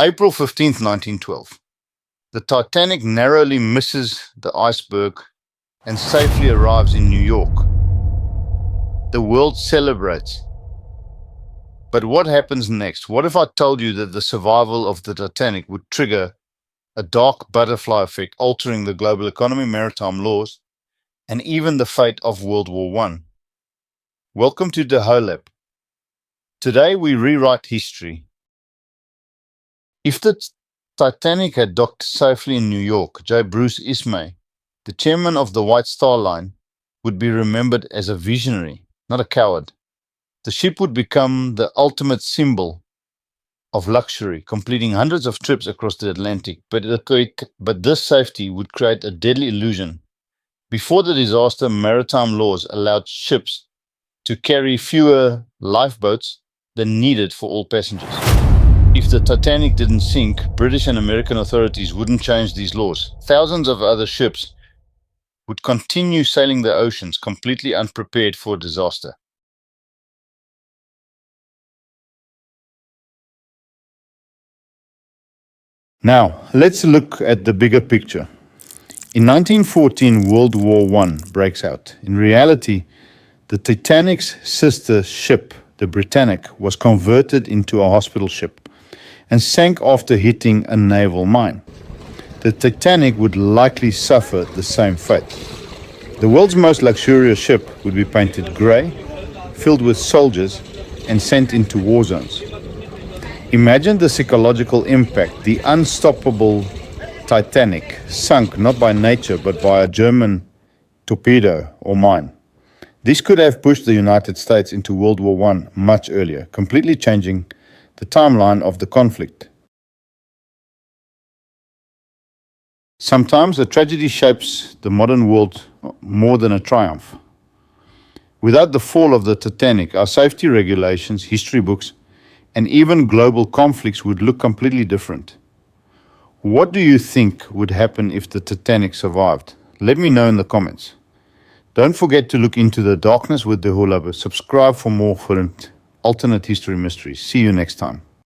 April 15th, 1912. The Titanic narrowly misses the iceberg and safely arrives in New York. The world celebrates. But what happens next? What if I told you that the survival of the Titanic would trigger a dark butterfly effect, altering the global economy, maritime laws, and even the fate of World War I? Welcome to Deholab. Today we rewrite history. If the Titanic had docked safely in New York, J. Bruce Ismay, the chairman of the White Star Line, would be remembered as a visionary, not a coward. The ship would become the ultimate symbol of luxury, completing hundreds of trips across the Atlantic. But this safety would create a deadly illusion. Before the disaster, maritime laws allowed ships to carry fewer lifeboats than needed for all passengers. If the Titanic didn't sink, British and American authorities wouldn't change these laws. Thousands of other ships would continue sailing the oceans, completely unprepared for disaster. Now, let's look at the bigger picture. In 1914, World War I breaks out. In reality, the Titanic's sister ship, the Britannic, was converted into a hospital ship and sank after hitting a naval mine. The Titanic would likely suffer the same fate. The world's most luxurious ship would be painted grey, filled with soldiers, and sent into war zones. Imagine the psychological impact. The unstoppable Titanic sunk not by nature but by a German torpedo or mine. This could have pushed the United States into World War I much earlier, completely changing the timeline of the conflict. Sometimes a tragedy shapes the modern world more than a triumph. Without the fall of the Titanic, our safety regulations, history books, and even global conflicts would look completely different. What do you think would happen if the Titanic survived? Let me know in the comments. Don't forget to look into the darkness with Deholab. Subscribe for more alternate history mysteries. See you next time.